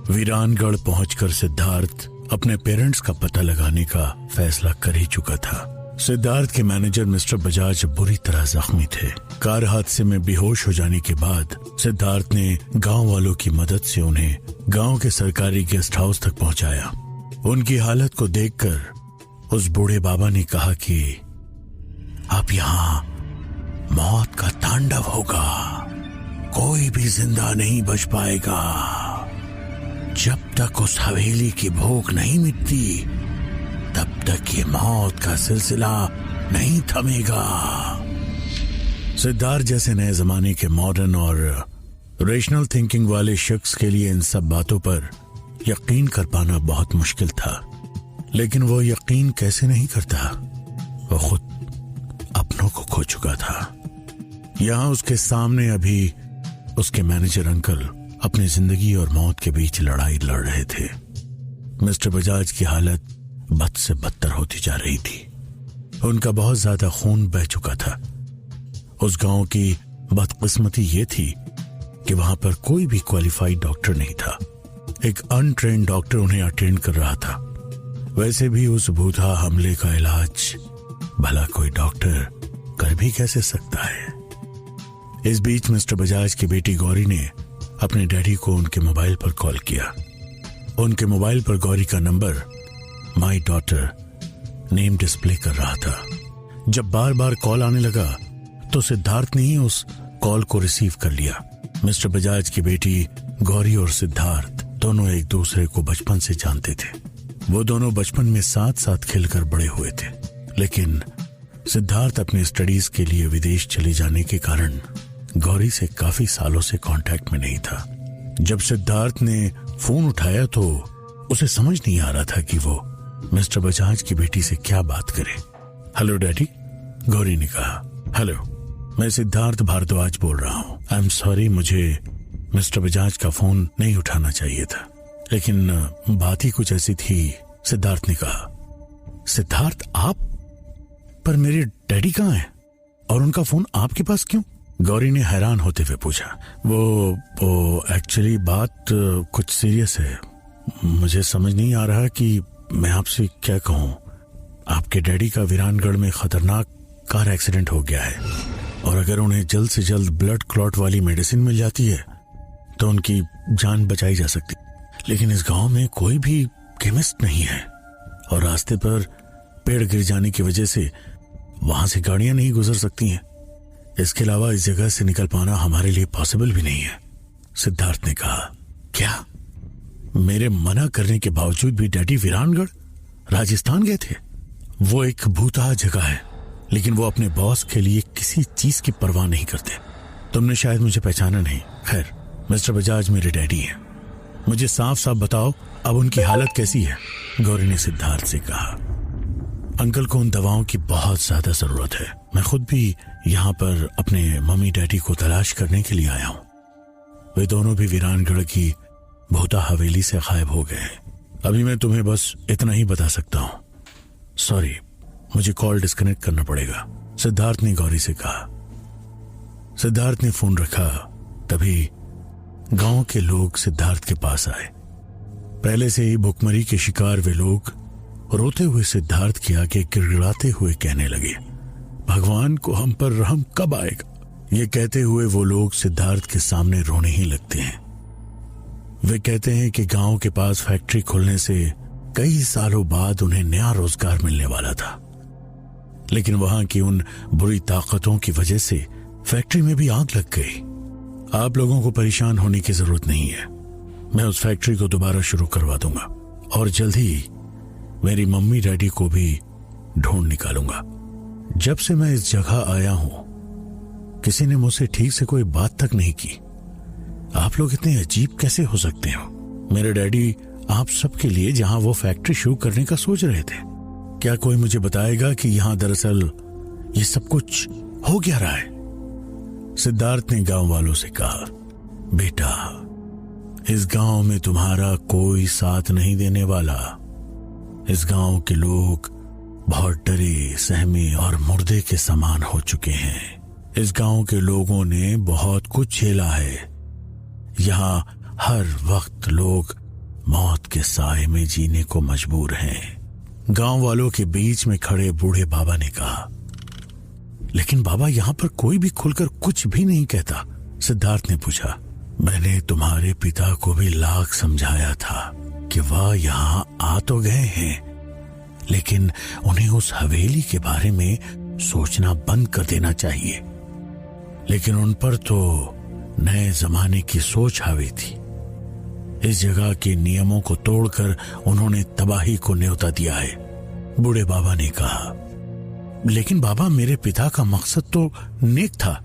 वीरानगढ़ पहुंचकर सिद्धार्थ अपने पेरेंट्स का पता लगाने का फैसला कर ही चुका था। सिद्धार्थ के मैनेजर मिस्टर बजाज बुरी तरह जख्मी थे। कार हादसे में बेहोश हो जाने के बाद सिद्धार्थ ने गांव वालों की मदद से उन्हें गांव के सरकारी गेस्ट हाउस तक पहुंचाया। उनकी हालत को देखकर उस बूढ़े बाबा ने कहा कि अब यहाँ मौत का तांडव होगा, कोई भी जिंदा नहीं बच पाएगा। जब तक उस हवेली की भूख नहीं मिटती तब तक ये मौत का सिलसिला नहीं थमेगा। सिद्धार्थ जैसे नए जमाने के मॉडर्न और रेशनल थिंकिंग वाले शख्स के लिए इन सब बातों पर यकीन कर पाना बहुत मुश्किल था, लेकिन वो यकीन कैसे नहीं करता। वो खुद अपनों को खो चुका था। यहाँ उसके सामने अभी उसके मैनेजर अंकल अपनी जिंदगी और मौत के बीच लड़ाई लड़ रहे थे। मिस्टर बजाज की हालत बद से बदतर होती जा रही थी। उनका बहुत ज्यादा खून बह चुका था। उस गांव की बदकिस्मती ये थी कि वहां पर कोई भी क्वालिफाइड डॉक्टर नहीं था। एक अनट्रेन्ड डॉक्टर उन्हें अटेंड कर रहा था। वैसे भी उस भूता हमले का इलाज भला कोई डॉक्टर कर भी कैसे सकता है। इस बीच मिस्टर बजाज की बेटी गौरी ने अपने डैडी को उनके मोबाइल पर कॉल किया। उनके मोबाइल पर गौरी का number my daughter name display कर रहा था। जब बार बार कॉल आने लगा तो सिद्धार्थ ने ही उस कॉल को रिसीव कर लिया। मिस्टर बजाज की बेटी गौरी और सिद्धार्थ दोनों एक दूसरे को बचपन से जानते थे। वो दोनों बचपन में साथ साथ खेलकर बड़े हुए थे, लेकिन सिद्धार्थ अपने स्टडीज के लिए विदेश चले जाने के कारण गौरी से काफी सालों से कांटेक्ट में नहीं था। जब सिद्धार्थ ने फोन उठाया तो उसे समझ नहीं आ रहा था कि वो मिस्टर बजाज की बेटी से क्या बात करे। हेलो डैडी, गौरी ने कहा। हेलो, मैं सिद्धार्थ भारद्वाज बोल रहा हूँ। आई एम सॉरी, मुझे मिस्टर बजाज का फोन नहीं उठाना चाहिए था, लेकिन बात ही कुछ ऐसी थी। सिद्धार्थ ने कहा। सिद्धार्थ, आप? पर मेरे डैडी कहाँ हैं और उनका फोन आपके पास क्यों? गौरी ने हैरान होते हुए पूछा। वो एक्चुअली बात कुछ सीरियस है। मुझे समझ नहीं आ रहा कि मैं आपसे क्या कहूँ। आपके डैडी का वीरानगढ़ में खतरनाक कार एक्सीडेंट हो गया है और अगर उन्हें जल्द से जल्द ब्लड क्लॉट वाली मेडिसिन मिल जाती है तो उनकी जान बचाई जा सकती, लेकिन इस गांव में कोई भी केमिस्ट नहीं है और रास्ते पर पेड़ गिर जाने की वजह से वहां से गाड़ियां नहीं गुजर सकती हैं। इसके अलावा इस जगह से निकल पाना हमारे लिए पॉसिबल भी नहीं है। सिद्धार्थ ने कहा। क्या? मेरे मना करने के बावजूद भी डैडी वीरानगढ़ राजस्थान गए थे? वो एक भूतहा जगह है, लेकिन वो अपने बॉस के लिए किसी चीज की परवाह नहीं करते। तुमने शायद मुझे पहचाना नहीं। खैर, मिस्टर बजाज मेरे डैडी हैं। मुझे साफ साफ बताओ, अब उनकी हालत कैसी है? गौरी ने सिद्धार्थ से कहा। अंकल को उन दवाओं की बहुत ज्यादा जरूरत है। मैं खुद भी यहाँ पर अपने मम्मी डैडी को तलाश करने के लिए आया हूँ। वे दोनों भी वीरानगढ़ की भूता हवेली से गायब हो गए। अभी मैं तुम्हें बस इतना ही बता सकता हूँ। सॉरी, मुझे कॉल डिस्कनेक्ट करना पड़ेगा, सिद्धार्थ ने गौरी से कहा। सिद्धार्थ ने फोन रखा। तभी गांव के लोग सिद्धार्थ के पास आए। पहले से ही भुखमरी के शिकार वे लोग रोते हुए सिद्धार्थ के आगे गिड़गिड़ाते हुए कहने लगे, भगवान को हम पर रहम कब आएगा? ये कहते हुए वो लोग सिद्धार्थ के सामने रोने ही लगते हैं। वे कहते हैं कि गांव के पास फैक्ट्री खुलने से कई सालों बाद उन्हें नया रोजगार मिलने वाला था, लेकिन वहां की उन बुरी ताकतों की वजह से फैक्ट्री में भी आग लग गई। आप लोगों को परेशान होने की जरूरत नहीं है। मैं उस फैक्ट्री को दोबारा शुरू करवा दूंगा और जल्द ही मेरी मम्मी डैडी को भी ढूंढ निकालूंगा। जब से मैं इस जगह आया हूं किसी ने मुझसे ठीक से कोई बात तक नहीं की। आप लोग इतने अजीब कैसे हो सकते हो? मेरे डैडी आप सबके लिए जहां वो फैक्ट्री शुरू करने का सोच रहे थे। क्या कोई मुझे बताएगा कि यहां दरअसल ये सब कुछ हो क्या रहा है? सिद्धार्थ ने गांव वालों से कहा, बेटा, इस गांव में तुम्हारा कोई साथ नहीं देने वाला। इस गांव के लोग बहुत डरे, सहमे और मुर्दे के समान हो चुके हैं। इस गांव के लोगों ने बहुत कुछ झेला है। यहाँ हर वक्त लोग मौत के साए में जीने को मजबूर हैं। गांव वालों के बीच में खड़े बूढ़े बाबा ने कहा। लेकिन बाबा, यहां पर कोई भी खुलकर कुछ भी नहीं कहता। सिद्धार्थ ने पूछा। मैंने तुम्हारे पिता को भी लाख समझाया था कि वह यहां आ तो गए हैं, लेकिन उन्हें उस हवेली के बारे में सोचना बंद कर देना चाहिए। लेकिन उन पर तो नए जमाने की सोच हावी थी। इस जगह के नियमों को तोड़कर उन्होंने तबाही को न्योता दिया है। बूढ़े बाबा ने कहा। लेकिन बाबा, मेरे पिता का मकसद तो नेक था,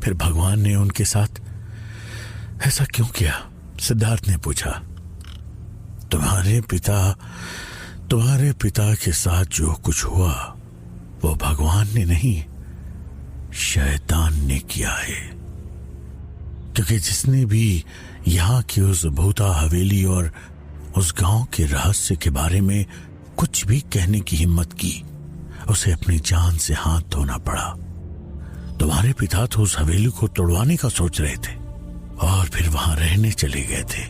फिर भगवान ने उनके साथ ऐसा क्यों किया? सिद्धार्थ ने पूछा। तुम्हारे पिता के साथ जो कुछ हुआ वो भगवान ने नहीं, शैतान ने किया है। क्योंकि जिसने भी यहां की उस भूता हवेली और उस गांव के रहस्य के बारे में कुछ भी कहने की हिम्मत की, उसे अपनी जान से हाथ धोना पड़ा। तुम्हारे पिता तो उस हवेली को तोड़वाने का सोच रहे थे और फिर वहां रहने चले गए थे।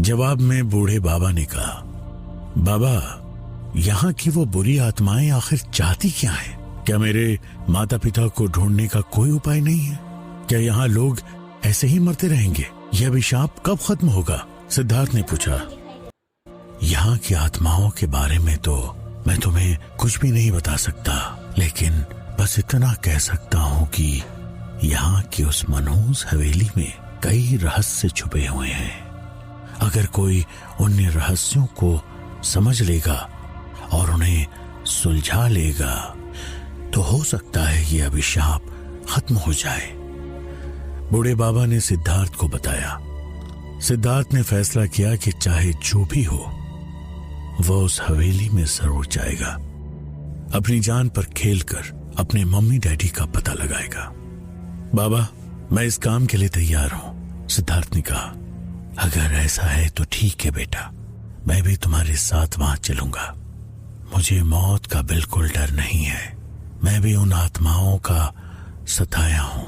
जवाब में बूढ़े बाबा ने कहा। बाबा, यहाँ की वो बुरी आत्माएं आखिर चाहती क्या है? क्या मेरे माता पिता को ढूंढने का कोई उपाय नहीं है? क्या यहाँ लोग ऐसे ही मरते रहेंगे? यह अभिशाप कब खत्म होगा? सिद्धार्थ ने पूछा। यहाँ की आत्माओं के बारे में तो मैं तुम्हें कुछ भी नहीं बता सकता, लेकिन बस इतना कह सकता हूँ कि यहाँ की उस मनहूस हवेली में कई रहस्य छुपे हुए हैं। अगर कोई उन रहस्यों को समझ लेगा और उन्हें सुलझा लेगा तो हो सकता है ये अभिशाप खत्म हो जाए। बूढ़े बाबा ने सिद्धार्थ को बताया। सिद्धार्थ ने फैसला किया कि चाहे जो भी हो वो उस हवेली में जरूर जाएगा। अपनी जान पर खेलकर अपने मम्मी डैडी का पता लगाएगा। बाबा, मैं इस काम के लिए तैयार हूं, सिद्धार्थ ने कहा। अगर ऐसा है तो ठीक है बेटा, मैं भी तुम्हारे साथ वहां चलूंगा। मुझे मौत का बिल्कुल डर नहीं है। मैं भी उन आत्माओं का सताया हूं,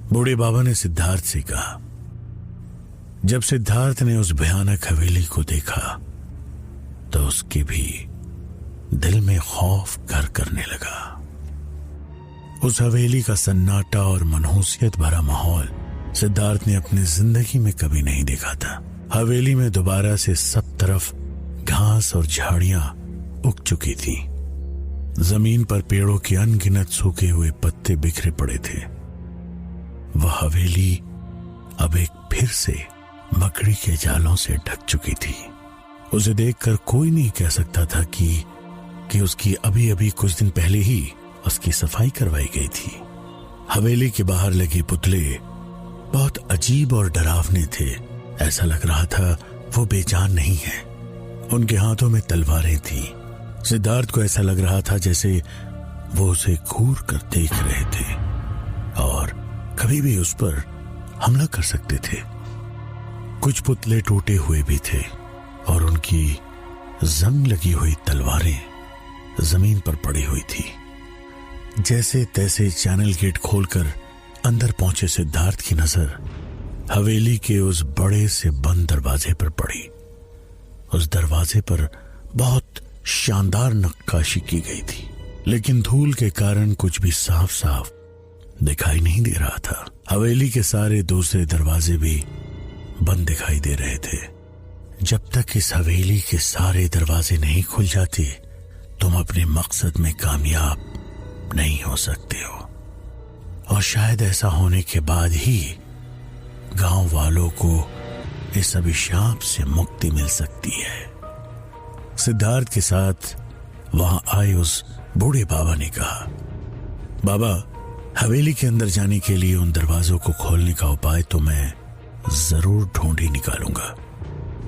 बूढ़े बाबा ने सिद्धार्थ से कहा। जब सिद्धार्थ ने उस भयानक हवेली को देखा तो उसके भी दिल में खौफ घर करने लगा। उस हवेली का सन्नाटा और मनहूसियत भरा माहौल सिद्धार्थ ने अपनी जिंदगी में कभी नहीं देखा था। हवेली में दोबारा से सब तरफ घास और झाड़ियां उग चुकी थी। जमीन पर पेड़ों के अनगिनत सूखे हुए पत्ते बिखरे पड़े थे। वह हवेली अब एक फिर से मकड़ी के जालों से ढक चुकी थी। उसे देखकर कोई नहीं कह सकता था कि उसकी अभी अभी कुछ दिन पहले ही उसकी सफाई करवाई गई थी। हवेली के बाहर लगे पुतले बहुत अजीब और डरावने थे। ऐसा लग रहा था वो बेजान नहीं है। उनके हाथों में तलवारें थी। सिद्धार्थ को ऐसा लग रहा था जैसे वो उसे घूर कर देख रहे थे और कभी भी उस पर हमला कर सकते थे। कुछ पुतले टूटे हुए भी थे और उनकी जंग लगी हुई तलवारें जमीन पर पड़ी हुई थी। जैसे तैसे चैनल गेट खोलकर अंदर पहुंचे सिद्धार्थ की नजर हवेली के उस बड़े से बंद दरवाजे पर पड़ी। उस दरवाजे पर बहुत शानदार नक्काशी की गई थी, लेकिन धूल के कारण कुछ भी साफ साफ दिखाई नहीं दे रहा था। हवेली के सारे दूसरे दरवाजे भी बंद दिखाई दे रहे थे। जब तक इस हवेली के सारे दरवाजे नहीं खुल जाते तुम अपने मकसद में कामयाब नहीं हो सकते हो, और शायद ऐसा होने के बाद ही गांव वालों को इस अभिशाप से मुक्ति मिल सकती है। सिद्धार्थ के साथ वहां आए उस बूढ़े बाबा ने कहा, बाबा, हवेली के अंदर जाने के लिए उन दरवाजों को खोलने का उपाय तो मैं जरूर ढूंढ ही निकालूंगा।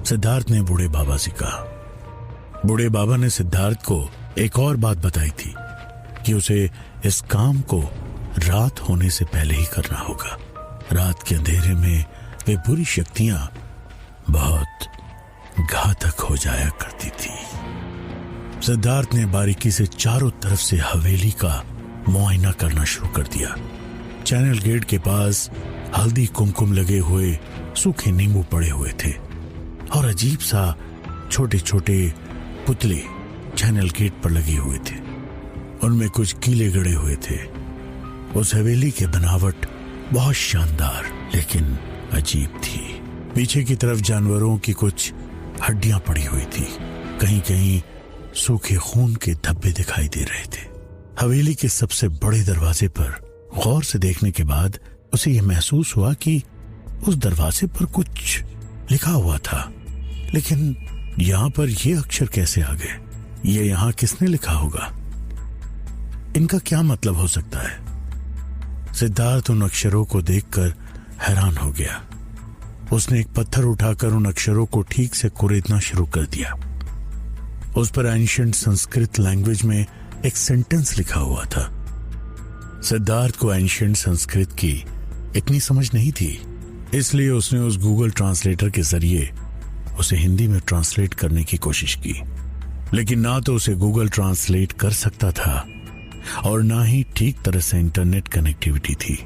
सिद्धार्थ ने बूढ़े बाबा से कहा। बूढ़े बाबा ने सिद्धार्थ को एक और बात बताई थी कि उसे इस काम को रात होने से पहले ही करना होगा। रात के अंधेरे में वे बुरी शक्तियां बहुत घातक हो जाया करती थी। सिद्धार्थ ने बारीकी से चारों तरफ से हवेली का मुआयना करना शुरू कर दिया। चैनल गेट के पास हल्दी कुमकुम लगे हुए सूखे नींबू पड़े हुए थे। और अजीब सा छोटे छोटे पुतले चैनल गेट पर लगे हुए थे। उनमें कुछ कीले गड़े हुए थे। उस हवेली की बनावट बहुत शानदार लेकिन अजीब थी। पीछे की तरफ जानवरों की कुछ हड्डियां पड़ी हुई थी। कहीं कहीं सूखे खून के धब्बे दिखाई दे रहे थे। हवेली के सबसे बड़े दरवाजे पर गौर से देखने के बाद उसे यह महसूस हुआ कि उस दरवाजे पर कुछ लिखा हुआ था, लेकिन यहां पर ये अक्षर कैसे आ गए? ये यहां किसने लिखा होगा? इनका क्या मतलब हो सकता है? सिद्धार्थ उन अक्षरों को देखकर हैरान हो गया। उसने एक पत्थर उठाकर उन अक्षरों को ठीक से कुरेदना शुरू कर दिया। उस पर एंशिएंट संस्कृत लैंग्वेज में एक सेंटेंस लिखा हुआ था। सिद्धार्थ को एंशिएंट संस्कृत की इतनी समझ नहीं थी, इसलिए उसने उस गूगल ट्रांसलेटर के जरिए उसे हिंदी में ट्रांसलेट करने की कोशिश की, लेकिन ना तो उसे गूगल ट्रांसलेट कर सकता था और ना ही ठीक तरह से इंटरनेट कनेक्टिविटी थी।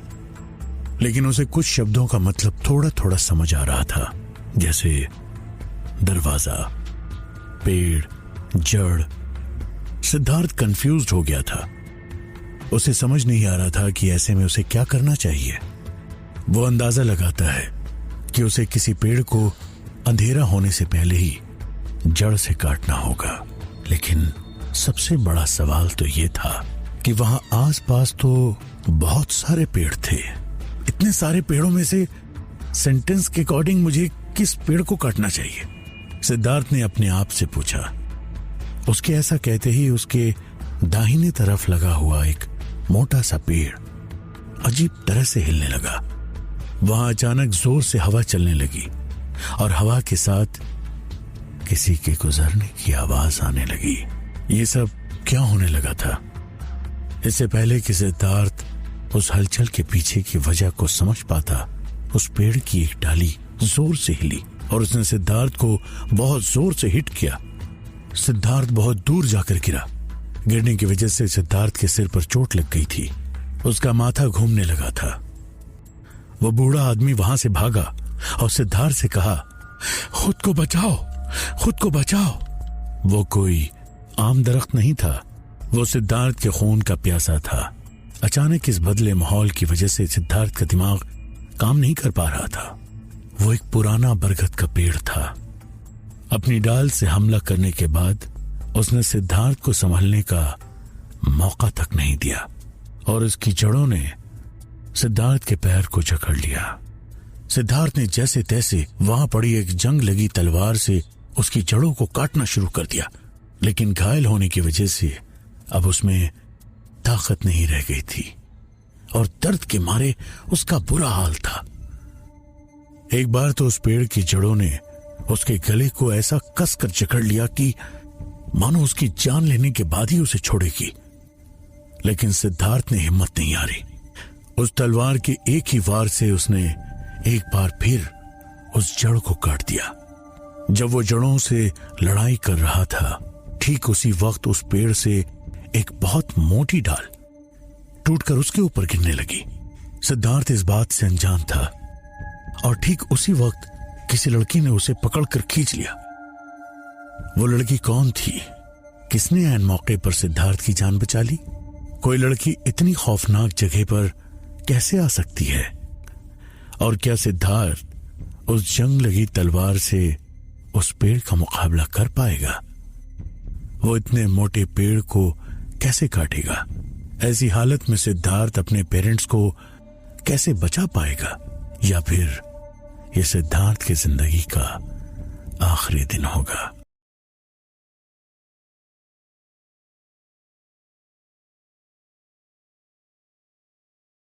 लेकिन उसे कुछ शब्दों का मतलब थोड़ा थोड़ा समझ आ रहा था, जैसे दरवाजा, पेड़, जड़। सिद्धार्थ कंफ्यूज्ड हो गया था। उसे समझ नहीं आ रहा था कि ऐसे में उसे क्या करना चाहिए। वो अंदाजा लगाता है कि उसे किसी पेड़ को अंधेरा होने से पहले ही जड़ से काटना होगा, लेकिन सबसे बड़ा सवाल तो ये था कि वहां आसपास तो बहुत सारे पेड़ थे। इतने सारे पेड़ों में से सेंटेंस के अकॉर्डिंग मुझे किस पेड़ को काटना चाहिए? सिद्धार्थ ने अपने आप से पूछा। उसके ऐसा कहते ही उसके दाहिने तरफ लगा हुआ एक मोटा सा पेड़ अजीब तरह से हिलने लगा। वहां अचानक जोर से हवा चलने लगी और हवा के साथ किसी के गुजरने की आवाज आने लगी। ये सब क्या होने लगा था? इससे पहले कि सिद्धार्थ उस हलचल के पीछे की वजह को समझ पाता, उस पेड़ की एक डाली जोर से हिली और उसने सिद्धार्थ को बहुत जोर से हिट किया। सिद्धार्थ बहुत दूर जाकर गिरा। गिरने की वजह से सिद्धार्थ के सिर पर चोट लग गई थी। उसका माथा घूमने लगा था। वो बूढ़ा आदमी वहां से भागा और सिद्धार्थ से कहा, खुद को बचाओ, खुद को बचाओ। वो कोई आम दरख्त नहीं था, वो सिद्धार्थ के खून का प्यासा था। अचानक इस बदले माहौल की वजह से सिद्धार्थ का दिमाग काम नहीं कर पा रहा था। वो एक पुराना बरगद का पेड़ था। अपनी डाल से हमला करने के बाद उसने सिद्धार्थ को संभलने का मौका तक नहीं दिया और उसकी जड़ों ने सिद्धार्थ के पैर को जकड़ लिया। सिद्धार्थ ने जैसे तैसे वहां पड़ी एक जंग लगी तलवार से उसकी जड़ों को काटना शुरू कर दिया, लेकिन घायल होने की वजह से अब उसमें ताकत नहीं रह गई थी और दर्द के मारे उसका बुरा हाल था। एक बार तो उस पेड़ की जड़ों ने उसके गले को ऐसा कसकर जकड़ लिया कि मानो उसकी जान लेने के बाद ही उसे छोड़ेगी, लेकिन सिद्धार्थ ने हिम्मत नहीं हारी। उस तलवार के एक ही वार से उसने एक बार फिर उस जड़ को काट दिया। जब वो जड़ों से लड़ाई कर रहा था, ठीक उसी वक्त उस पेड़ से एक बहुत मोटी डाल टूटकर उसके ऊपर गिरने लगी। सिद्धार्थ इस बात से अनजान था और ठीक उसी वक्त किसी लड़की ने उसे पकड़कर खींच लिया। वो लड़की कौन थी? किसने ऐन मौके पर सिद्धार्थ की जान बचा ली? कोई लड़की इतनी खौफनाक जगह पर कैसे आ सकती है? और क्या सिद्धार्थ उस जंग लगी तलवार से उस पेड़ का मुकाबला कर पाएगा? वो इतने मोटे पेड़ को कैसे काटेगा? ऐसी हालत में सिद्धार्थ अपने पेरेंट्स को कैसे बचा पाएगा? या फिर ये सिद्धार्थ की जिंदगी का आखिरी दिन होगा?